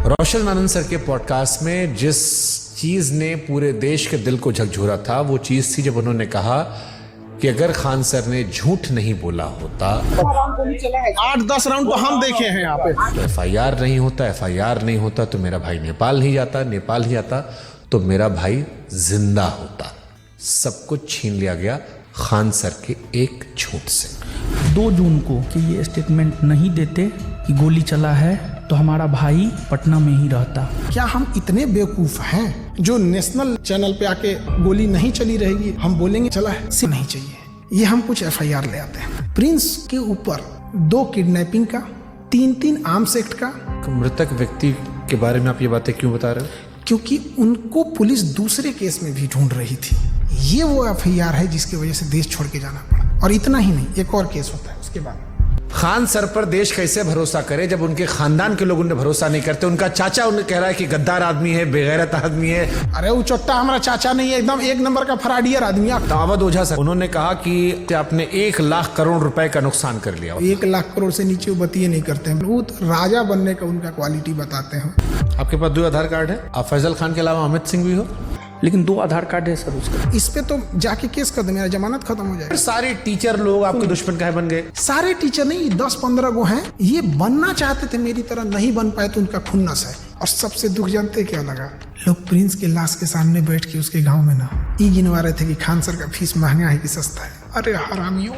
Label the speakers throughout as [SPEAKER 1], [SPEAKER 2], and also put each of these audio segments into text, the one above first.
[SPEAKER 1] रोशन आनंद sir के podcast में जिस चीज ने पूरे देश के दिल को झकझोरा था वो चीज थी जब उन्होंने कहा कि अगर खान सर ने झूठ नहीं बोला होता
[SPEAKER 2] 8-10 राउंड तो हम देखे हैं यहाँ पे।
[SPEAKER 1] तो एफआईआर नहीं होता तो मेरा भाई नेपाल नहीं जाता तो मेरा भाई जिंदा होता। सब कुछ छीन लिया गया खान सर के एक झूठ से।
[SPEAKER 3] 2 जून को कि ये स्टेटमेंट नहीं देते कि गोली चला है तो हमारा भाई पटना में ही रहता।
[SPEAKER 2] क्या हम इतने बेवकूफ हैं जो नेशनल चैनल पे आके गोली नहीं चली रहेगी हम बोलेंगे चला है से नहीं चाहिए। ये हम कुछ एफआईआर ले आते हैं। प्रिंस के ऊपर 2 किडनैपिंग का 3 आर्म्स एक्ट का।
[SPEAKER 1] मृतक व्यक्ति के बारे में आप ये बातें क्यों बता रहे हो?
[SPEAKER 2] क्योंकि उनको पुलिस दूसरे केस में भी ढूंढ रही थी। ये वो एफआईआर है जिसकी वजह से देश छोड़ के जाना पड़ा। और इतना ही नहीं, एक और केस होता है उसके बाद।
[SPEAKER 1] खान सर पर देश कैसे भरोसा करे जब उनके खानदान के लोग उन्हें भरोसा नहीं करते। उनका चाचा उन्हें कह रहा है कि गद्दार आदमी है, बेगैरत आदमी है।
[SPEAKER 2] अरे वो चोट्टा हमारा चाचा नहीं है, एकदम 1 नंबर का फराडियर आदमी है।
[SPEAKER 1] अवध ओझा सर उन्होंने कहा कि आपने 1 लाख करोड़ रुपए का नुकसान कर लिया।
[SPEAKER 2] 1 लाख करोड़ से नीचे वो बतिये नहीं करते हैं। वो तो राजा बनने का उनका क्वालिटी बताते हैं।
[SPEAKER 1] आपके पास 2 आधार कार्ड है। आप फैजल खान के अलावा अमित सिंह भी हो,
[SPEAKER 3] लेकिन 2 आधार कार्ड है सर उसका।
[SPEAKER 2] इस पे तो जाके केस कर दे, मेरा जमानत खत्म हो जाएगा।
[SPEAKER 1] सारे टीचर लोग आपके दुश्मन काहे बन गए?
[SPEAKER 2] सारे टीचर नहीं, 10-15 गो हैं। ये बनना चाहते थे मेरी तरह, नहीं बन पाए तो उनका खुन्नस है। और सबसे दुख जानते क्या लगा, लोग प्रिंस के लाश के सामने बैठ के उसके गाँव में ना ये गिनवा रहे थे कि खान सर का फीस महंगा है कि सस्ता है। अरे हरामियों,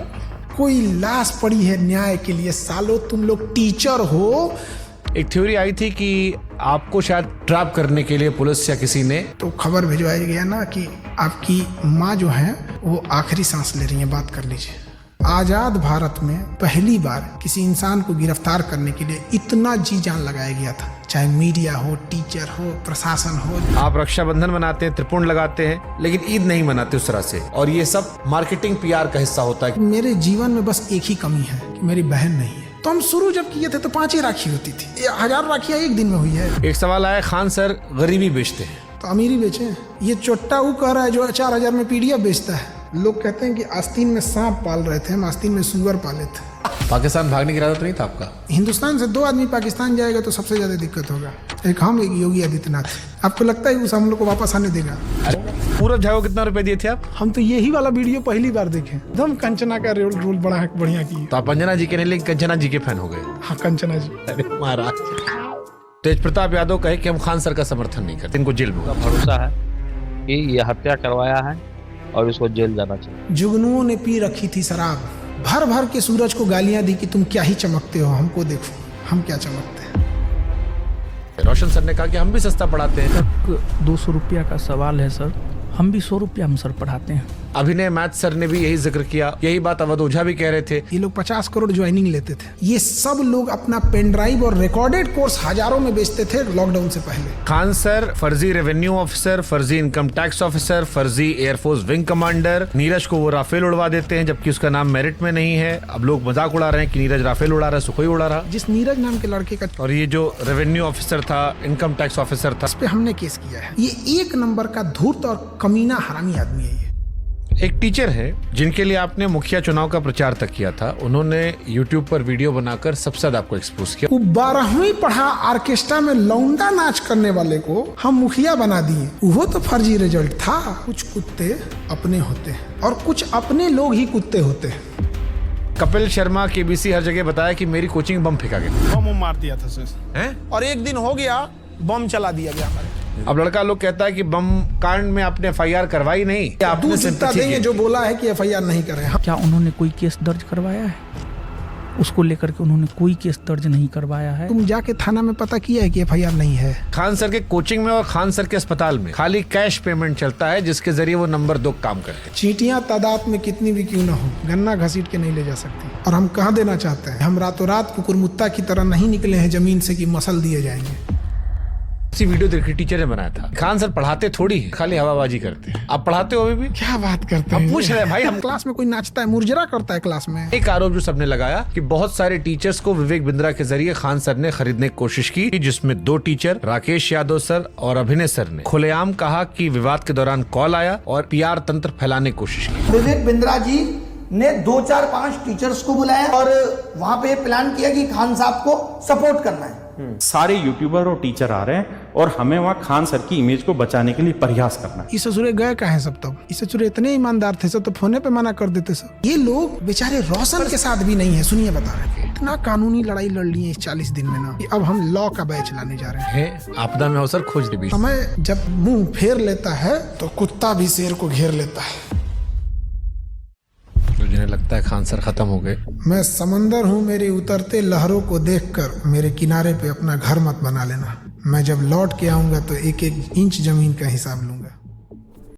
[SPEAKER 2] कोई लाश पड़ी है न्याय के लिए। सालो तुम लोग टीचर हो।
[SPEAKER 1] एक थ्योरी आई थी कि आपको शायद ट्रैप करने के लिए पुलिस या किसी ने
[SPEAKER 2] तो खबर भिजवाया गया ना कि आपकी माँ जो है वो आखिरी सांस ले रही है, बात कर लीजिए। आजाद भारत में पहली बार किसी इंसान को गिरफ्तार करने के लिए इतना जी जान लगाया गया था, चाहे मीडिया हो, टीचर हो, प्रशासन हो।
[SPEAKER 1] आप रक्षाबंधन मनाते हैं, त्रिपुंड लगाते हैं, लेकिन ईद नहीं मनाते उस तरह से। और ये सब मार्केटिंग पीआर का हिस्सा होता है।
[SPEAKER 2] मेरे जीवन में बस एक ही कमी है कि मेरी बहन नहीं है। तो हम शुरू जब किए थे तो 5 ही राखी होती थी। 1000 राखियां एक दिन में हुई है।
[SPEAKER 1] एक सवाल आया, खान सर गरीबी बेचते हैं
[SPEAKER 2] तो अमीरी बेचे। ये चोट्टा वो कह रहा है जो 4000 में पीडीएफ बेचता है। लोग कहते हैं कि आस्तीन में सांप पाल रहे थे, हम आस्तीन में सुअर पाले थे।
[SPEAKER 1] पाकिस्तान भागने की इरादा नहीं था आपका?
[SPEAKER 2] हिंदुस्तान से 2 आदमी पाकिस्तान जाएगा तो सबसे ज्यादा दिक्कत होगा। एक हम, एक योगी आदित्यनाथ। आपको लगता है उस हम लोग को वापस आने देगा?
[SPEAKER 1] पूरब झा को कितना रुपए दिए थे आप?
[SPEAKER 2] हम तो यही वाला वीडियो पहली बार देखे। एकदम कंचना का रोल बड़ा है, बढ़िया की।
[SPEAKER 1] तो आप अंजना जी के नहीं, लेकिन कंचना जी के फैन हो गए।
[SPEAKER 2] हाँ, कंचना जी।
[SPEAKER 1] अरे महाराज, तेज प्रताप यादव कहे कि हम खान सर का समर्थन नहीं करते, इनको जेल में।
[SPEAKER 4] भरोसा है कि ये हत्या करवाया है और इसको जेल जाना चाहिए।
[SPEAKER 2] जुगनुओं ने पी रखी थी शराब, भर भर के सूरज को गालियां दी कि तुम क्या ही चमकते हो, हमको देखो हम क्या चमकते हैं।
[SPEAKER 1] रोशन सर ने कहा कि हम भी सस्ता पढ़ाते हैं।
[SPEAKER 3] 200 रुपया का सवाल है सर, हम भी 100 रुपया हम सर पढ़ाते हैं।
[SPEAKER 1] अभिनय मैथ सर ने भी यही जिक्र किया, यही बात अवध ओझा भी कह रहे थे।
[SPEAKER 2] ये लोग 50 करोड़ ज्वाइनिंग लेते थे। ये सब लोग अपना पेन ड्राइव और रिकॉर्डेड कोर्स हजारों में बेचते थे लॉकडाउन से पहले।
[SPEAKER 1] खान सर फर्जी रेवेन्यू ऑफिसर, फर्जी इनकम टैक्स ऑफिसर, फर्जी एयरफोर्स विंग कमांडर। नीरज को वो राफेल उड़वा देते हैं जबकि उसका नाम मेरिट में नहीं है। अब लोग मजाक उड़ा रहे हैं कि नीरज राफेल उड़ा रहा है, सुखोई उड़ा रहा।
[SPEAKER 2] जिस नीरज नाम के लड़के का,
[SPEAKER 1] और ये जो रेवेन्यू ऑफिसर था, इनकम टैक्स ऑफिसर था,
[SPEAKER 2] इस पे हमने केस किया है। ये 1 नंबर का धूर्त और कमीना हरामी आदमी है।
[SPEAKER 1] एक टीचर है जिनके लिए आपने मुखिया चुनाव का प्रचार तक किया था। उन्होंने YouTube पर वीडियो बनाकर सबसे ज्यादा आपको एक्सपोज किया।
[SPEAKER 2] वो 12वीं पढ़ा ऑर्केस्ट्रा में लौंडा नाच करने वाले को हम मुखिया बना दिए। वो तो फर्जी रिजल्ट था। कुछ कुत्ते अपने होते हैं और कुछ अपने लोग ही कुत्ते होते हैं।
[SPEAKER 1] कपिल शर्मा केबीसी हर जगह बताया कि मेरी कोचिंग बम फेंका गया।
[SPEAKER 2] बम मार दिया था सर, और एक दिन हो गया बम चला दिया गया हमारे।
[SPEAKER 1] अब लड़का लोग कहता है कि बम कांड में आपने एफआईआर करवाई नहीं। आपने
[SPEAKER 2] सिंपैथी देंगे जो बोला है कि एफआईआर नहीं करे।
[SPEAKER 3] क्या उन्होंने कोई केस दर्ज करवाया है? उसको लेकर के उन्होंने कोई केस दर्ज नहीं करवाया है।
[SPEAKER 2] तुम जाके थाना में पता किया है कि एफआईआर नहीं है?
[SPEAKER 1] खान सर के कोचिंग में और खान सर के अस्पताल में खाली कैश पेमेंट चलता है, जिसके जरिए वो नंबर 2 काम करते हैं।
[SPEAKER 2] चींटियां तादाद में कितनी भी क्यों ना हो, गन्ना घसीट के नहीं ले जा सकती। और हम कह देना चाहते हैं, हम रातों रात कुकुरमुत्ता की तरह नहीं निकले हैं जमीन से कि मसल दिए जाएंगे।
[SPEAKER 1] इसी वीडियो देखी टीचर ने बनाया था। खान सर पढ़ाते थोड़ी है, खाली हवाबाजी करते हैं। आप पढ़ाते हो भी?
[SPEAKER 2] क्या बात करते हैं?
[SPEAKER 1] हम पूछ रहे हैं भाई। हम
[SPEAKER 2] क्लास में कोई नाचता है, मुर्जरा करता है क्लास में।
[SPEAKER 1] एक आरोप जो सबने लगाया कि बहुत सारे टीचर्स को विवेक बिंद्रा के जरिए खान सर ने खरीदने की कोशिश की, जिसमें 2 टीचर राकेश यादव सर और अभिनय सर ने खुलेआम कहा कि विवाद के दौरान कॉल आया और पीआर तंत्र फैलाने की कोशिश की।
[SPEAKER 5] विवेक बिंद्रा जी ने 2-4-5 टीचर्स को बुलाया और वहां पे प्लान किया कि खान साहब को सपोर्ट करना है।
[SPEAKER 6] सारे यूट्यूबर और टीचर आ रहे हैं और हमें वहाँ खान सर की इमेज को बचाने के लिए प्रयास करना है।
[SPEAKER 2] इस ससुरे गए कहाँ हैं सब? तब इस ससुरे इतने ईमानदार थे सब तो फोने पे मना कर देते सब। ये लोग बेचारे रोशन के साथ भी नहीं है। सुनिए बता रहे हैं इतना कानूनी लड़ाई लड़ ली है इस 40 दिन में ना, अब हम लॉ का बैच लाने जा रहे हैं।
[SPEAKER 1] है आपदा में अवसर खोज दे।
[SPEAKER 2] समय जब मुंह फेर लेता है तो कुत्ता भी शेर को घेर लेता है।
[SPEAKER 1] तो जिन्हें लगता है खान सर खत्म हो गए।
[SPEAKER 2] मैं समंदर हूँ, मेरे उतरते लहरों को देखकर मेरे किनारे पे अपना घर मत बना लेना। मैं जब लौट के आऊंगा तो एक एक इंच जमीन का हिसाब लूंगा।